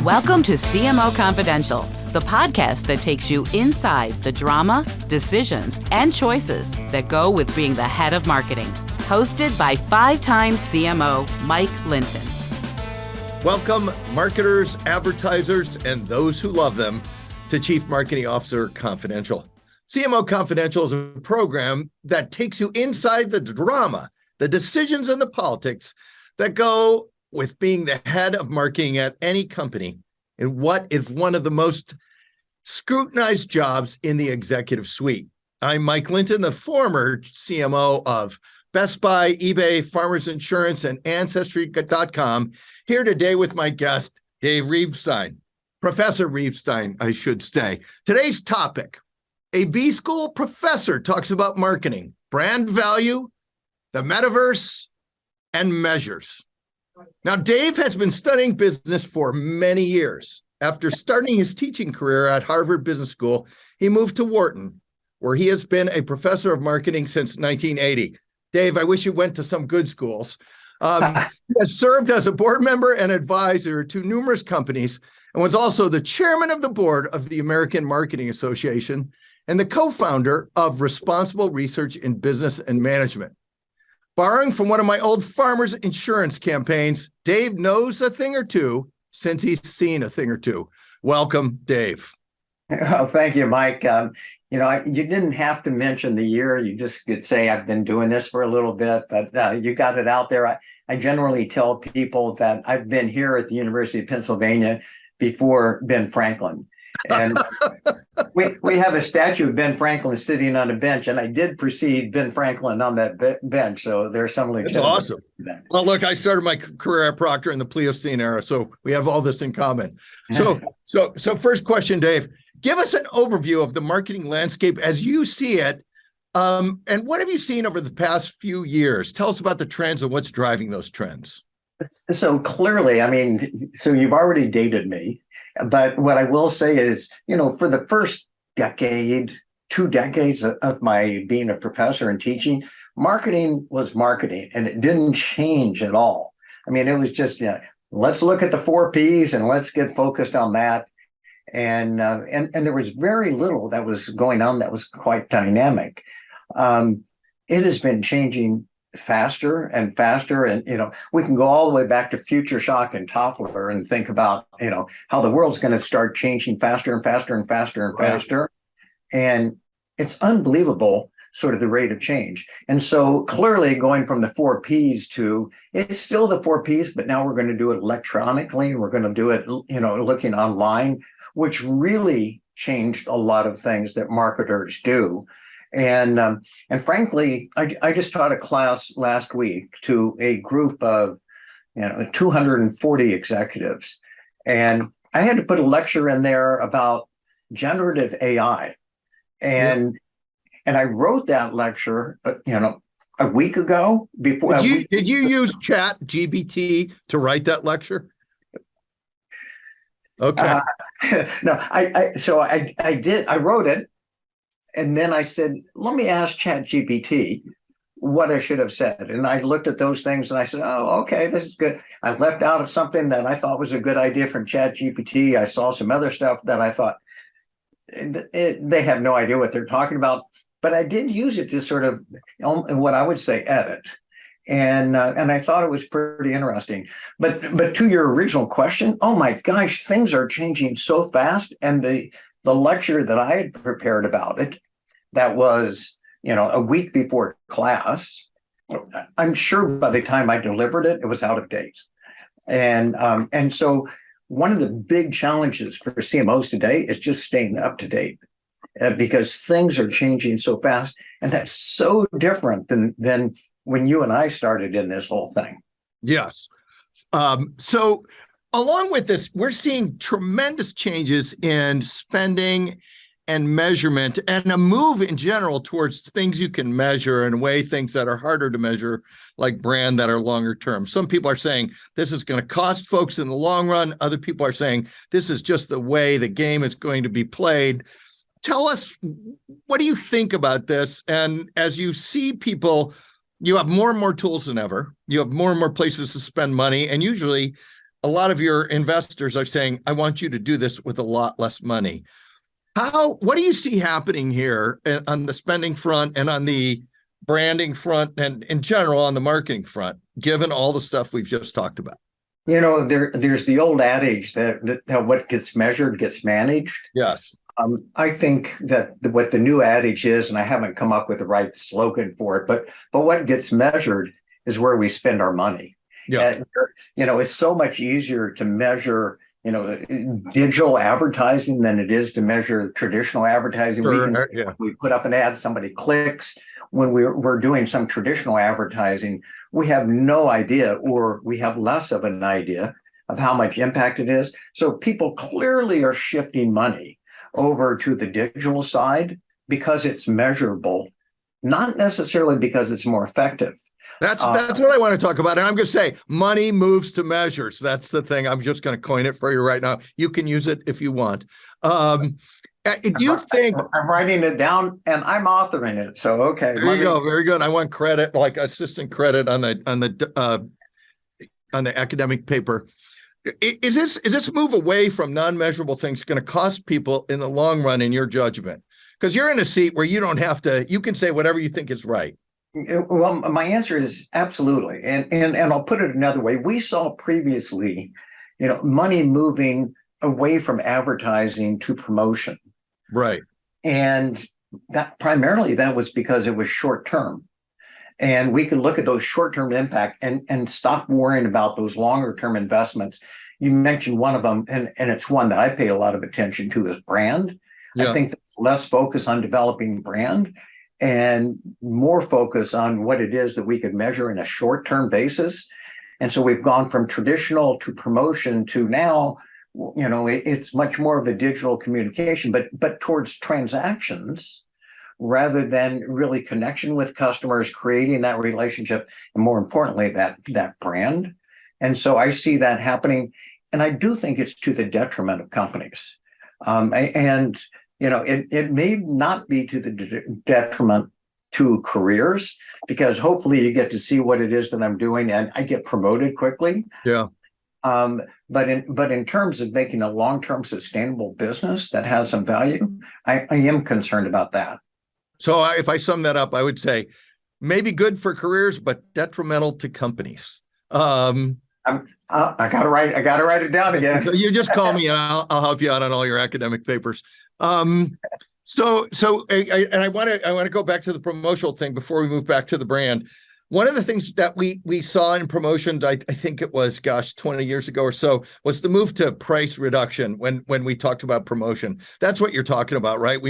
Welcome to CMO Confidential, the podcast that takes you inside the drama, decisions, and choices that go with being the head of marketing. Hosted by five-time CMO Mike Linton. Welcome, marketers, advertisers, and those who love them to Chief Marketing Officer Confidential. CMO Confidential is a program that takes you inside the drama, the decisions, and the politics that go with being the head of marketing at any company in what is one of the most scrutinized jobs in the executive suite. I'm Mike Linton, the former CMO of Best Buy, eBay, Farmers Insurance, and Ancestry.com, here today with my guest, Dave Reibstein, Professor Riefstein, I should say. Today's topic, a B-school professor talks about marketing, brand value, the metaverse, and measures. Now, Dave has been studying business for many years. After starting his teaching career at Harvard Business School, he moved to Wharton, where he has been a professor of marketing since 1980. Dave, I wish you went to some good schools. He has served as a board member and advisor to numerous companies and was also the chairman of the board of the American Marketing Association and the co-founder of Responsible Research in Business and Management. Borrowing from one of my old Farmers Insurance campaigns, Dave knows a thing or two since he's seen a thing or two. Welcome, Dave. Oh, thank you, Mike. You didn't have to mention the year. You just could say I've been doing this for a little bit, but you got it out there. I generally tell people that I've been here at the University of Pennsylvania before Ben Franklin. And we have a statue of Ben Franklin sitting on a bench, and I did precede Ben Franklin on that bench, so there's some legitimacy. That's awesome. Well, look, I started my career at Procter in the Pleistocene era, so we have all this in common. So first question, Dave, give us an overview of the marketing landscape as you see it, and what have you seen over the past few years? Tell us about the trends and what's driving those trends. So clearly, so you've already dated me. But what I will say is, for the first decade, 2 decades of my being a professor and teaching, marketing was marketing, and it didn't change at all. It was just, let's look at the 4 Ps and let's get focused on that. And there was very little that was going on that was quite dynamic. It has been changing faster and faster. And, we can go all the way back to Future Shock and Toffler and think about, how the world's going to start changing faster and faster and faster and faster. And it's unbelievable, sort of the rate of change. And so clearly going from the 4 Ps to, it's still the 4 Ps, but now we're going to do it electronically. We're going to do it, looking online, which really changed a lot of things that marketers do. And frankly, I just taught a class last week to a group of 240 executives, and I had to put a lecture in there about generative AI, and I wrote that lecture, a week ago. Before did you use ChatGPT to write that lecture? Okay. No, I did. I wrote it. And then I said, let me ask ChatGPT what I should have said. And I looked at those things and I said, oh, okay, this is good. I left out of something that I thought was a good idea from ChatGPT. I saw some other stuff that I thought they have no idea what they're talking about. But I did use it to sort of, what I would say, edit. And I thought it was pretty interesting. But to your original question, oh my gosh, things are changing so fast. And the lecture that I had prepared about it, that was, a week before class, I'm sure by the time I delivered it, it was out of date. And so one of the big challenges for CMOs today is just staying up to date because things are changing so fast. And that's so different than when you and I started in this whole thing. Yes. So along with this, we're seeing tremendous changes in spending and measurement and a move in general towards things you can measure and weigh things that are harder to measure, like brand, that are longer term. Some people are saying this is going to cost folks in the long run. Other people are saying this is just the way the game is going to be played. Tell us, what do you think about this? And as you see people, you have more and more tools than ever. You have more and more places to spend money. And usually a lot of your investors are saying, I want you to do this with a lot less money. What do you see happening here on the spending front and on the branding front and in general on the marketing front, given all the stuff we've just talked about? There's the old adage that what gets measured gets managed. Yes. I think that what the new adage is, and I haven't come up with the right slogan for it, but what gets measured is where we spend our money. Yeah. It's so much easier to measure, digital advertising than it is to measure traditional advertising. Sure, We put up an ad, somebody clicks. When we're doing some traditional advertising, we have no idea, or we have less of an idea of how much impact it is. So people clearly are shifting money over to the digital side because it's measurable, not necessarily because it's more effective. That's what I want to talk about. And I'm going to say money moves to measures. That's the thing. I'm just going to coin it for you right now. You can use it if you want. Do you think I'm writing it down and I'm authoring it? So, okay. There you go. Very good. I want credit, like assistant credit on the academic paper. Is this move away from non-measurable things going to cost people in the long run, in your judgment? Because you're in a seat where you don't have to, you can say whatever you think is right. Well, my answer is absolutely. And I'll put it another way. We saw previously, money moving away from advertising to promotion. Right. And that primarily that was because it was short term. And we could look at those short-term impact and stop worrying about those longer-term investments. You mentioned one of them, and it's one that I pay a lot of attention to, is brand. Yeah. I think there's less focus on developing brand and more focus on what it is that we could measure in a short-term basis. And so we've gone from traditional to promotion to now, it's much more of a digital communication, but towards transactions, rather than really connection with customers, creating that relationship, and more importantly, that brand. And so I see that happening. And I do think it's to the detriment of companies. It may not be to the detriment to careers, because hopefully you get to see what it is that I'm doing and I get promoted quickly. Yeah. But in terms of making a long-term sustainable business that has some value, I am concerned about that. So if I sum that up, I would say maybe good for careers, but detrimental to companies. I gotta write it down again. So you just call me and I'll help you out on all your academic papers. And I want to go back to the promotional thing before we move back to the brand. One of the things that we saw in promotion, I think it was, 20 years ago or so, was the move to price reduction when we talked about promotion. That's what you're talking about, right?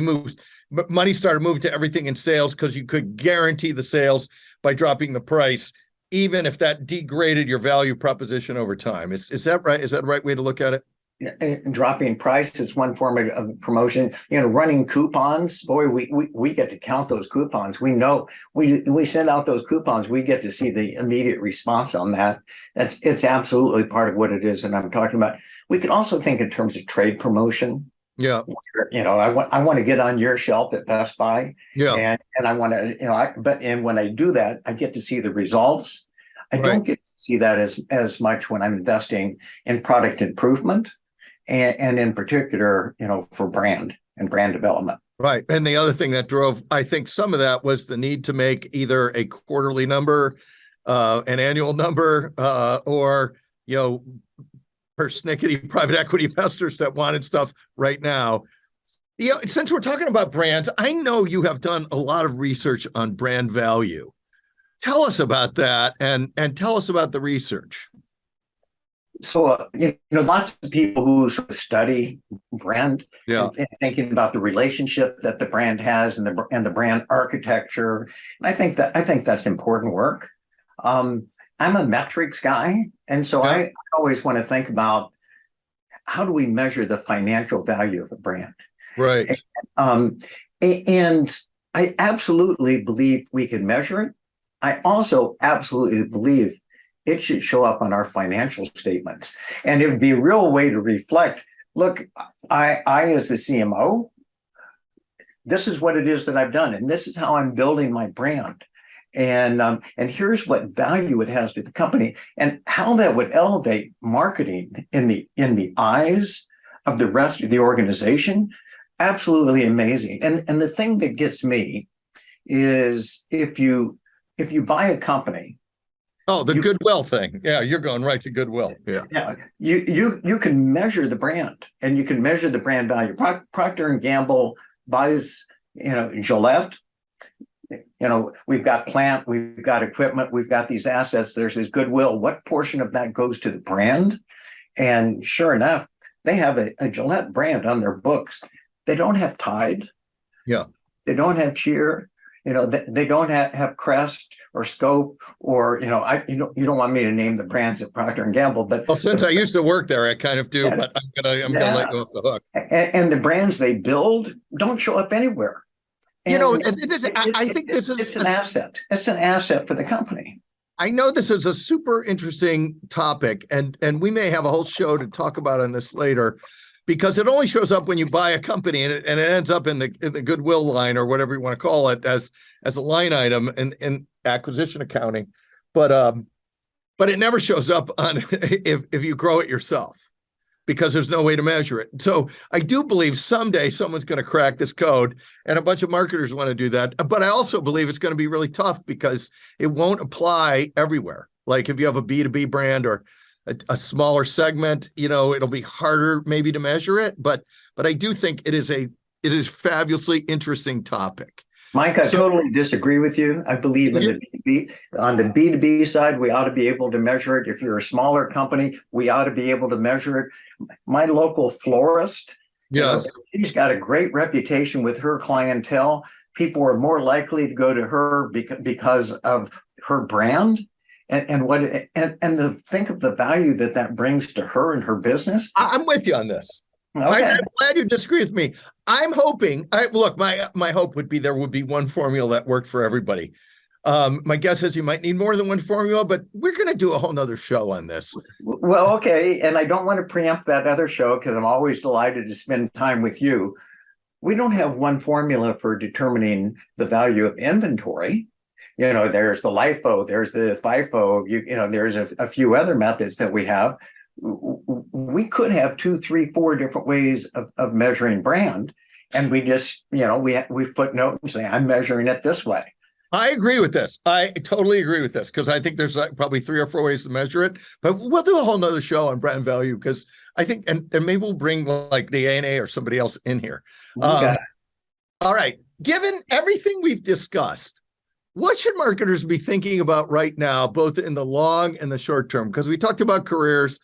Money started moving to everything in sales because you could guarantee the sales by dropping the price, even if that degraded your value proposition over time. Is that right? Is that the right way to look at it? Dropping price is one form of promotion. Running coupons. Boy, we get to count those coupons. We know we send out those coupons. We get to see the immediate response on that. It's absolutely part of what it is that I'm talking about. We could also think in terms of trade promotion. Yeah. I want to get on your shelf at Best Buy. Yeah. And I want to, and when I do that, I get to see the results. I don't get to see that as much when I'm investing in product improvement. And in particular, for brand and brand development. Right. And the other thing that drove, I think, some of that was the need to make either a quarterly number, an annual number, or, persnickety private equity investors that wanted stuff right now. Since we're talking about brands, I know you have done a lot of research on brand value. Tell us about that and tell us about the research. So, lots of people who sort of study brand, and thinking about the relationship that the brand has and the brand architecture. And I think that's important work. I'm a metrics guy. And so I always want to think about, how do we measure the financial value of a brand? Right. And I absolutely believe we can measure it. I also absolutely believe it should show up on our financial statements. And it would be a real way to reflect, look, I as the CMO, this is what it is that I've done, and this is how I'm building my brand. And here's what value it has to the company, and how that would elevate marketing in the eyes of the rest of the organization. Absolutely amazing. And the thing that gets me is if you buy a company. Oh, the goodwill thing. Yeah, you're going right to goodwill. Yeah. You can measure the brand, and you can measure the brand value. Procter and Gamble buys, Gillette. We've got plant, we've got equipment, we've got these assets. There's this goodwill. What portion of that goes to the brand? And sure enough, they have a Gillette brand on their books. They don't have Tide. Yeah. They don't have Cheer. They don't have Crest or Scope, or you don't want me to name the brands at Procter and Gamble, but since I used to work there, I kind of do. But I'm gonna let you off the hook. And the brands they build don't show up anywhere. I think this is it's an asset. It's an asset for the company. I know this is a super interesting topic, and we may have a whole show to talk about on this later, because it only shows up when you buy a company, and it ends up in the goodwill line, or whatever you want to call it, as a line item in acquisition accounting. But it never shows up on if you grow it yourself, because there's no way to measure it. So I do believe someday someone's going to crack this code, and a bunch of marketers want to do that. But I also believe it's going to be really tough, because it won't apply everywhere. Like if you have a B2B brand or a smaller segment, it'll be harder maybe to measure it. But I do think it is fabulously interesting topic. Mike, I totally disagree with you. I believe on the B2B side, we ought to be able to measure it. If you're a smaller company, we ought to be able to measure it. My local florist, yes, she's got a great reputation with her clientele. People are more likely to go to her because of her brand and to think of the value that brings to her and her business. I'm with you on this. Okay. I'm glad you disagree with me. I'm hoping. Look, my hope would be there would be one formula that worked for everybody. My guess is you might need more than one formula, but we're going to do a whole nother show on this. Well, okay, and I don't want to preempt that other show, because I'm always delighted to spend time with you. We don't have one formula for determining the value of inventory. There's the LIFO, there's the FIFO. There's a few other methods that we have. We could have 2, 3, 4 different ways of measuring brand, and we just we footnote and say, I'm measuring it this way. I agree with this. I totally agree with this, because I think there's probably 3 or 4 ways to measure it. But we'll do a whole nother show on brand value, because I think, and maybe we'll bring like the ANA or somebody else in here. Okay. All right. Given everything we've discussed, what should marketers be thinking about right now, both in the long and the short term? Because we talked about careers.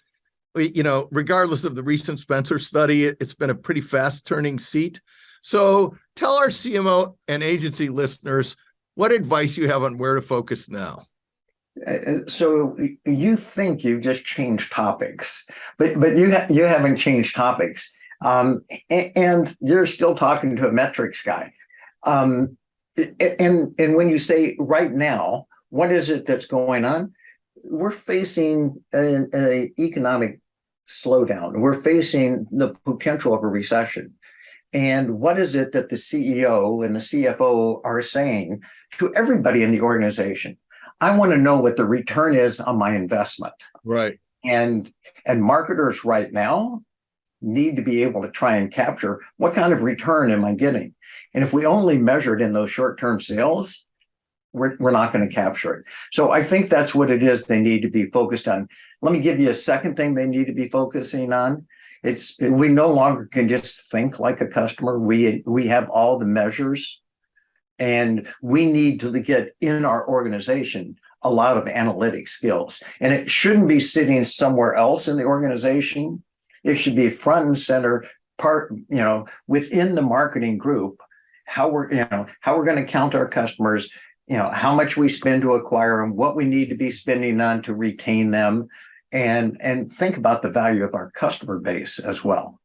Regardless of the recent Spencer study, it's been a pretty fast turning seat. So tell our CMO and agency listeners what advice you have on where to focus now. So you think you've just changed topics, but you haven't changed topics, and you're still talking to a metrics guy. And when you say right now, what is it that's going on? We're facing an economic slowdown. We're facing the potential of a recession. And what is it that the CEO and the CFO are saying to everybody in the organization? I want to know what the return is on my investment. Right. And marketers right now need to be able to try and capture what kind of return am I getting? And if we only measure it in those short-term sales, we're not going to capture it. So I think that's what it is they need to be focused on. Let me give you a second thing they need to be focusing on. We no longer can just think like a customer. We have all the measures, and we need to get in our organization a lot of analytic skills. And it shouldn't be sitting somewhere else in the organization. It should be front and center part, within the marketing group, how we're going to count our customers, how much we spend to acquire them, what we need to be spending on to retain them, and think about the value of our customer base as well.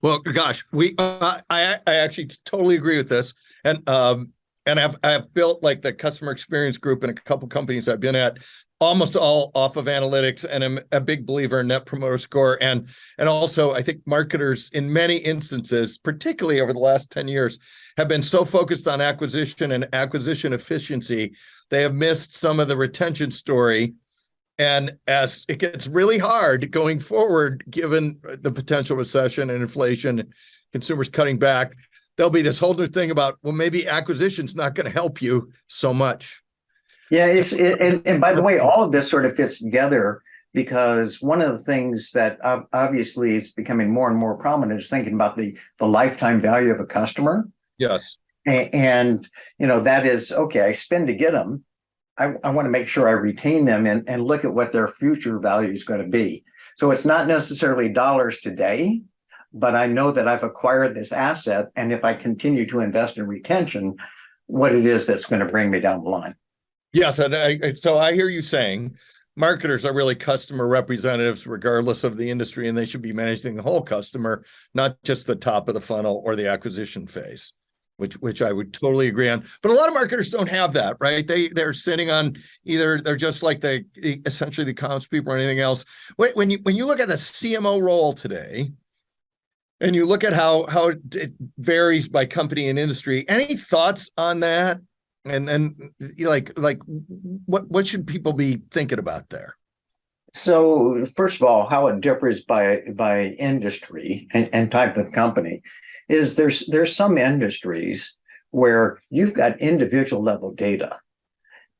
Well, gosh, I actually totally agree with this, and I've built like the customer experience group in a couple companies I've been at, almost all off of analytics, and I'm a big believer in Net Promoter Score. And also, I think marketers in many instances, particularly over the last 10 years, have been so focused on acquisition and acquisition efficiency, they have missed some of the retention story. And as it gets really hard going forward, given the potential recession and inflation, consumers cutting back, there'll be this whole new thing about, well, maybe acquisition's not going to help you so much. Yeah, and by the way, all of this sort of fits together because one of the things that obviously is becoming more and more prominent is thinking about the lifetime value of a customer. Yes. And that is, okay, I spend to get them. I want to make sure I retain them and look at what their future value is going to be. So it's not necessarily dollars today, but I know that I've acquired this asset. And if I continue to invest in retention, what it is that's going to bring me down the line. Yes. And so I hear you saying marketers are really customer representatives, regardless of the industry, and they should be managing the whole customer, not just the top of the funnel or the acquisition phase, which I would totally agree on. But a lot of marketers don't have that, right? They're sitting on either they're just like essentially the comms people or anything else. When you look at the CMO role today, and you look at how it varies by company and industry, any thoughts on that? And like what should people be thinking about there? So first of all, how it differs by industry and type of company is there's some industries where you've got individual level data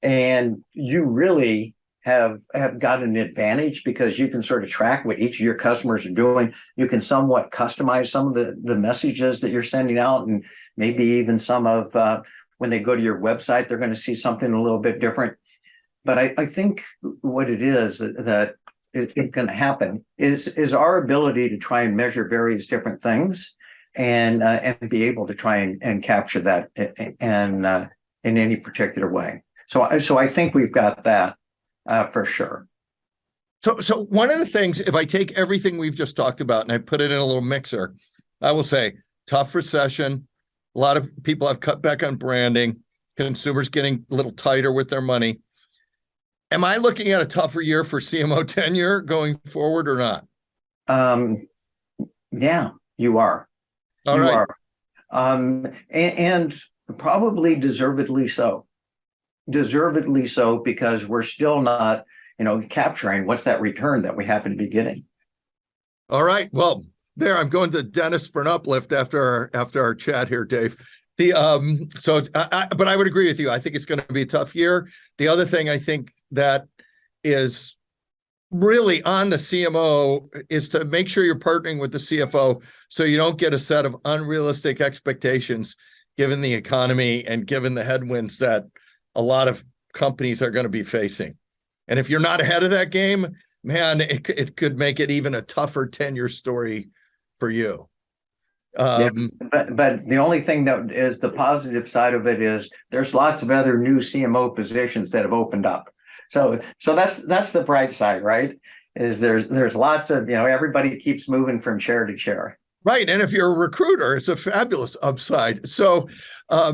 and you really have got an advantage because you can sort of track what each of your customers are doing. You can somewhat customize some of the messages that you're sending out, and maybe even some of when they go to your website, they're going to see something a little bit different. But I think what it is that is going to happen is our ability to try and measure various different things and be able to try and capture that in any particular way. So I think we've got that for sure. So one of the things, if I take everything we've just talked about and I put it in a little mixer, I will say tough recession. A lot of people have cut back on branding. Consumers getting a little tighter with their money. Am I looking at a tougher year for CMO tenure going forward or not? Yeah, you are. All right. And probably deservedly so. Deservedly so, because we're still not, capturing what's that return that we happen to be getting. All right. Well, I'm going to the dentist for an uplift after our chat here, Dave. But I would agree with you. I think it's going to be a tough year. The other thing I think that is really on the CMO is to make sure you're partnering with the CFO so you don't get a set of unrealistic expectations given the economy and given the headwinds that a lot of companies are going to be facing. And if you're not ahead of that game, man, it could make it even a tougher tenure story for you. But the only thing that is the positive side of it is there's lots of other new CMO positions that have opened up. So that's the bright side, right? Is there's lots of, everybody keeps moving from chair to chair. Right. And if you're a recruiter, it's a fabulous upside. So I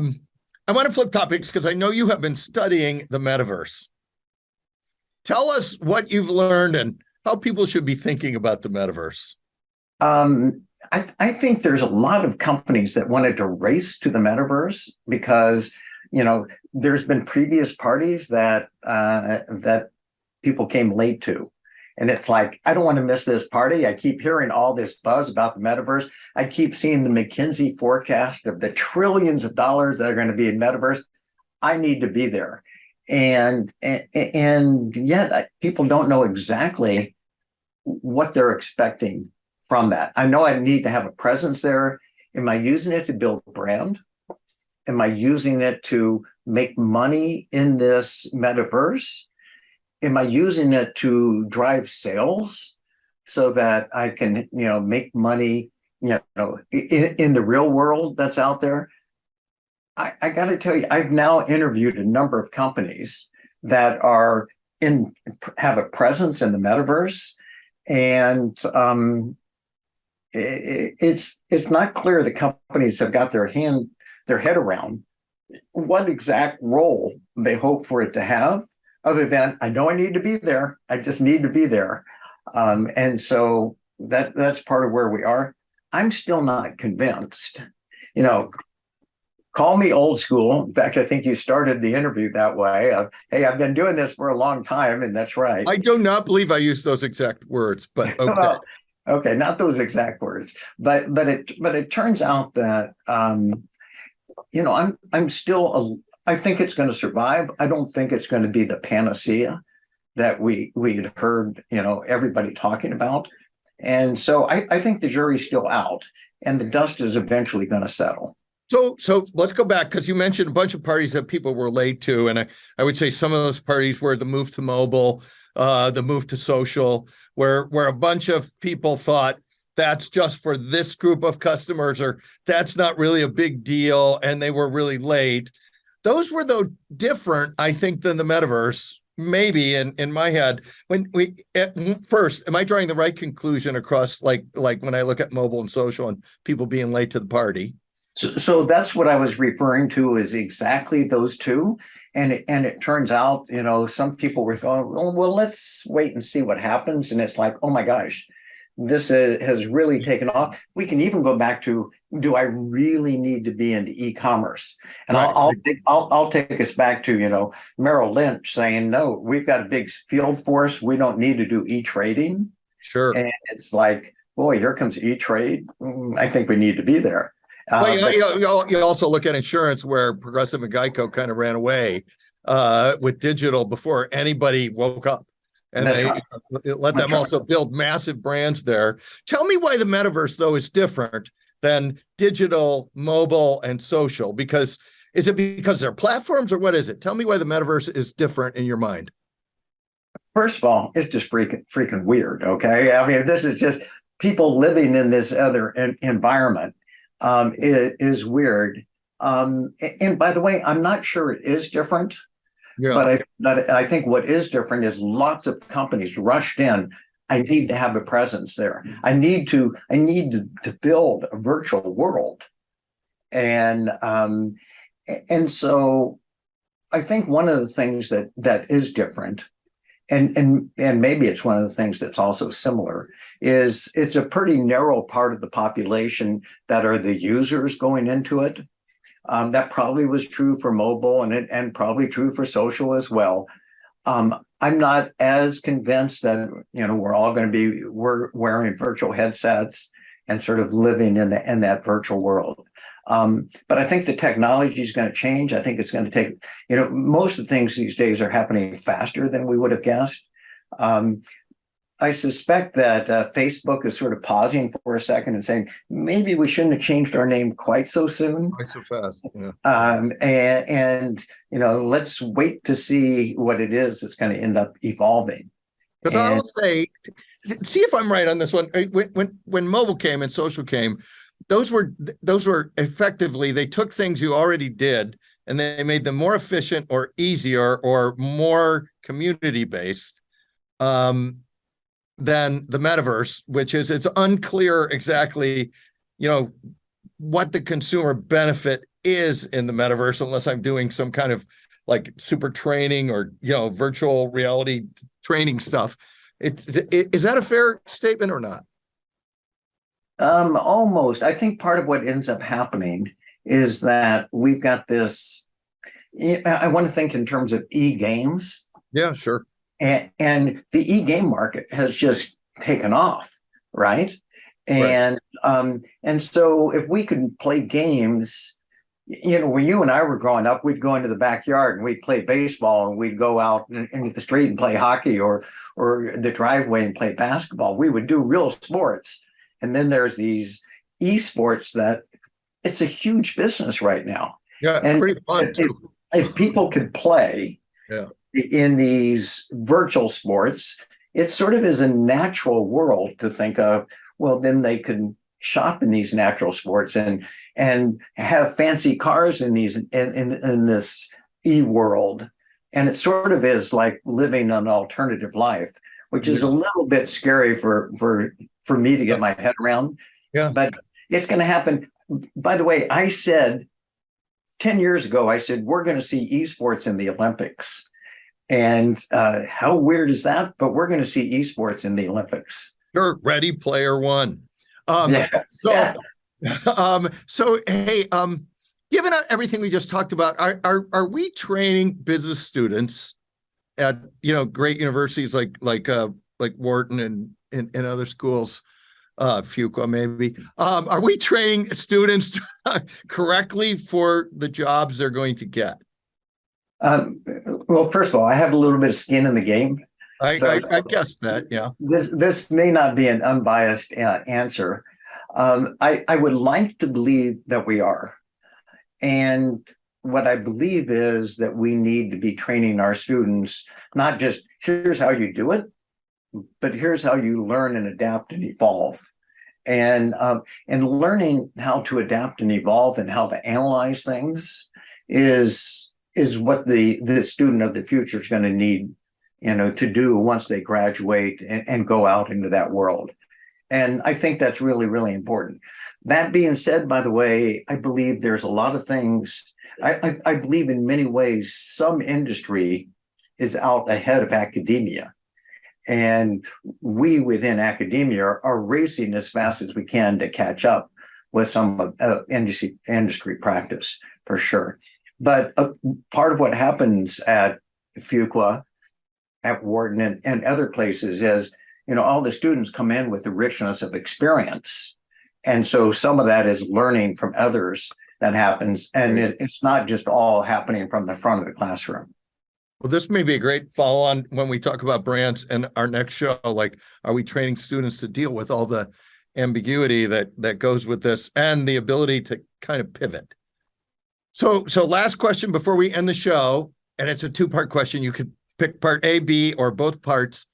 want to flip topics because I know you have been studying the metaverse. Tell us what you've learned and how people should be thinking about the metaverse. I think there's a lot of companies that wanted to race to the metaverse because, there's been previous parties that people came late to. And it's like, I don't want to miss this party. I keep hearing all this buzz about the metaverse. I keep seeing the McKinsey forecast of the trillions of dollars that are going to be in metaverse. I need to be there. And yet people don't know exactly what they're expecting from that. I know I need to have a presence there. Am I using it to build brand? Am I using it to make money in this metaverse? Am I using it to drive sales so that I can, make money, in the real world that's out there? I got to tell you, I've now interviewed a number of companies that have a presence in the metaverse, and it's not clear the companies have got their head around what exact role they hope for it to have, other than I know I need to be there. I just need to be there. And so that's part of where we are. I'm still not convinced. You know, call me old school. In fact, I think you started the interview that way. Hey, I've been doing this for a long time, and that's right. I do not believe I used those exact words, but okay. Well, okay, not those exact words, but it turns out that I'm still I think it's going to survive. I don't think it's going to be the panacea that we'd heard everybody talking about, and so I think the jury's still out, and the dust is eventually going to settle. So let's go back, because you mentioned a bunch of parties that people were late to, and I would say some of those parties were the move to mobile, the move to social, where a bunch of people thought that's just for this group of customers, or that's not really a big deal, and they were really late. Those were, though, different, I think, than the metaverse, maybe in my head. When first, am I drawing the right conclusion across, like when I look at mobile and social and people being late to the party? So that's what I was referring to, is exactly those two. And it turns out, some people were going, well, let's wait and see what happens. And it's like, oh my gosh, this has really taken off. We can even go back to, do I really need to be into e-commerce? And right. I'll take us back to, Merrill Lynch saying, no, we've got a big field force. We don't need to do e-trading. Sure. And it's like, boy, here comes e-trade. I think we need to be there. Well, you also look at insurance, where Progressive and Geico kind of ran away with digital before anybody woke up, and let them also build massive brands there. Tell me why the metaverse, though, is different than digital, mobile, and social. Because is it because they're platforms, or what is it? Tell me why the metaverse is different in your mind. First of all, it's just freaking weird. Okay, I mean, this is just people living in this other environment. Is weird. And by the way, I'm not sure it is different, but I think what is different is lots of companies rushed in. I need to have a presence there. I need to build a virtual world. And so I think one of the things that is different, and maybe it's one of the things that's also similar, is it's a pretty narrow part of the population that are the users going into it. That probably was true for mobile, and probably true for social as well. I'm not as convinced that we're all going to be wearing virtual headsets and sort of living in that virtual world. But I think the technology is going to change. I think it's going to take, most of the things these days are happening faster than we would have guessed. I suspect that Facebook is sort of pausing for a second and saying, maybe we shouldn't have changed our name quite so soon. Quite so fast, yeah. And let's wait to see what it is that's going to end up evolving. Because I'll say, see if I'm right on this one. When mobile came and social came, those were effectively, they took things you already did and they made them more efficient or easier or more community-based than the metaverse, which is, it's unclear exactly, what the consumer benefit is in the metaverse, unless I'm doing some kind of like super training or, virtual reality training stuff. Is that a fair statement or not? Almost. I think part of what ends up happening is that we've got this, I want to think in terms of e-games. Yeah, sure. And the e-game market has just taken off, right? And so if we could play games, when you and I were growing up, we'd go into the backyard and we'd play baseball, and we'd go out into the street and play hockey, or the driveway and play basketball. We would do real sports. And then there's these esports that it's a huge business right now. Yeah, and pretty fun too. If people could play in these virtual sports, it sort of is a natural world to think of. Well, then they could shop in these natural sports and have fancy cars in these in this e-world. And it sort of is like living an alternative life, which is a little bit scary for me to get my head around. Yeah. But it's going to happen. By the way, I said 10 years ago, we're going to see esports in the Olympics. And how weird is that? But we're going to see esports in the Olympics. Sure, Ready Player One. Yeah. So hey, given everything we just talked about, are we training business students at great universities like Wharton and other schools, Fuqua maybe? Are we training students correctly for the jobs they're going to get? Well, first of all, I have a little bit of skin in the game. I guess that, yeah. This may not be an unbiased answer. I would like to believe that we are. And what I believe is that we need to be training our students, not just here's how you do it, but here's how you learn and adapt and evolve. And learning how to adapt and evolve and how to analyze things is what the student of the future is going to need, to do once they graduate and go out into that world. And I think that's really, really important. That being said, by the way, I believe there's a lot of things. I believe in many ways, some industry is out ahead of academia. And we within academia are racing as fast as we can to catch up with some industry practice, for sure. But part of what happens at Fuqua, at Wharton, and other places is, all the students come in with the richness of experience. And so some of that is learning from others that happens. And it's not just all happening from the front of the classroom. Well, this may be a great follow-on when we talk about brands and our next show. Like, are we training students to deal with all the ambiguity that goes with this and the ability to kind of pivot? So last question before we end the show, and it's a two-part question. You could pick part A, B, or both parts.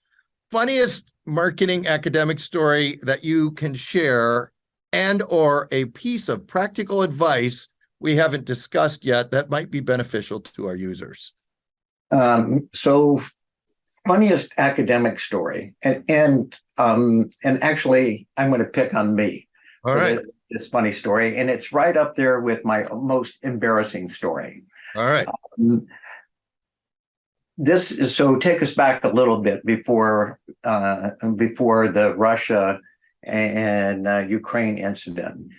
Funniest marketing academic story that you can share, and or a piece of practical advice we haven't discussed yet that might be beneficial to our users. So funniest academic story, and actually I'm going to pick on me. All right. This funny story, and it's right up there with my most embarrassing story. All right. Take us back a little bit before the Russia and Ukraine incident.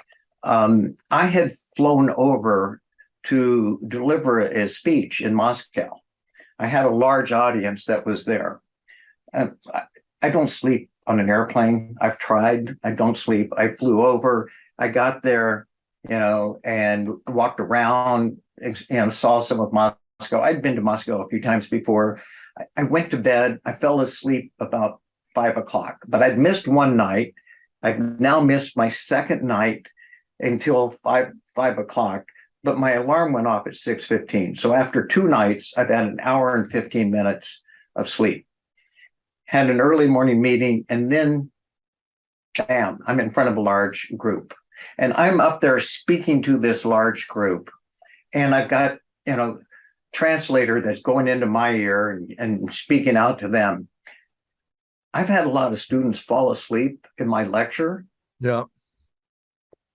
I had flown over to deliver a speech in Moscow. I had a large audience that was there. I don't sleep on an airplane. I've tried. I don't sleep. I flew over. I got there, and walked around and saw some of Moscow. I'd been to Moscow a few times before. I went to bed. I fell asleep about 5 o'clock, but I'd missed one night. I've now missed my second night until 5 o'clock, but my alarm went off at 6:15. So after 2 nights, I've had an hour and 15 minutes of sleep. Had an early morning meeting, and then bam, I'm in front of a large group. And I'm up there speaking to this large group. And I've got, translator that's going into my ear and speaking out to them. I've had a lot of students fall asleep in my lecture. Yeah.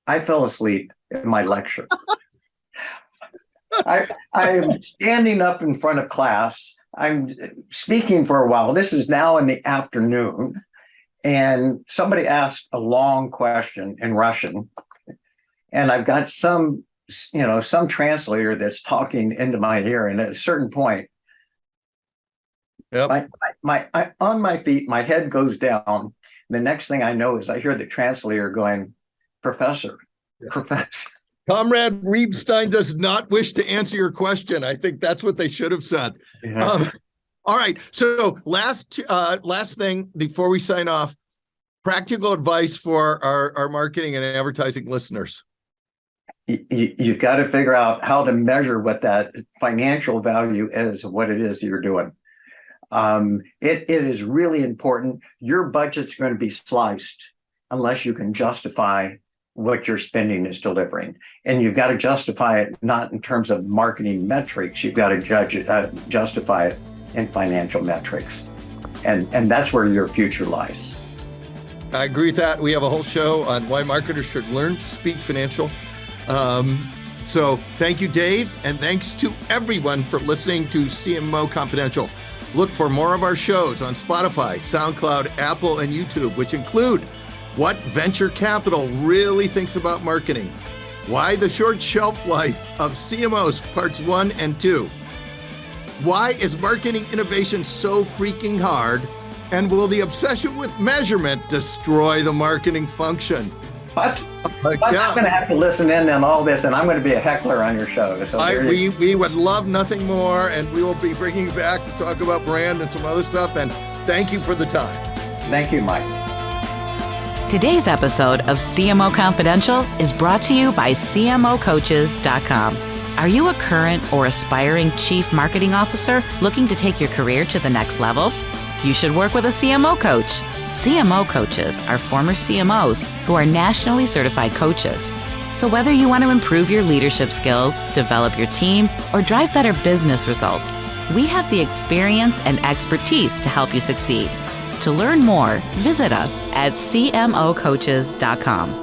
I fell asleep in my lecture. I am standing up in front of class. I'm speaking for a while. This is now in the afternoon. And somebody asked a long question in Russian. And I've got some translator that's talking into my ear. And at a certain point, yep. I on my feet, my head goes down. The next thing I know is I hear the translator going, Professor. Comrade Riefstein does not wish to answer your question. I think that's what they should have said. Yeah. All right. So last thing before we sign off, practical advice for our marketing and advertising listeners. You've got to figure out how to measure what that financial value is of what it is you're doing. It is really important. Your budget's going to be sliced unless you can justify what your spending is delivering. And you've got to justify it not in terms of marketing metrics. You've got to justify it in financial metrics. And that's where your future lies. I agree with that. We have a whole show on why marketers should learn to speak financial. So thank you, Dave. And thanks to everyone for listening to CMO Confidential. Look for more of our shows on Spotify, SoundCloud, Apple, and YouTube, which include What Venture Capital Really Thinks About Marketing, Why the Short Shelf Life of CMOs, Parts 1 and 2, Why is Marketing Innovation So Freaking Hard, and Will the Obsession with Measurement Destroy the Marketing Function? But I'm going to have to listen in on all this, and I'm going to be a heckler on your show. So we would love nothing more, and we will be bringing you back to talk about brand and some other stuff. And thank you for the time. Thank you, Mike. Today's episode of CMO Confidential is brought to you by CMOcoaches.com. Are you a current or aspiring chief marketing officer looking to take your career to the next level? You should work with a CMO coach. CMO coaches are former CMOs who are nationally certified coaches. So whether you want to improve your leadership skills, develop your team, or drive better business results, we have the experience and expertise to help you succeed. To learn more, visit us at CMOcoaches.com.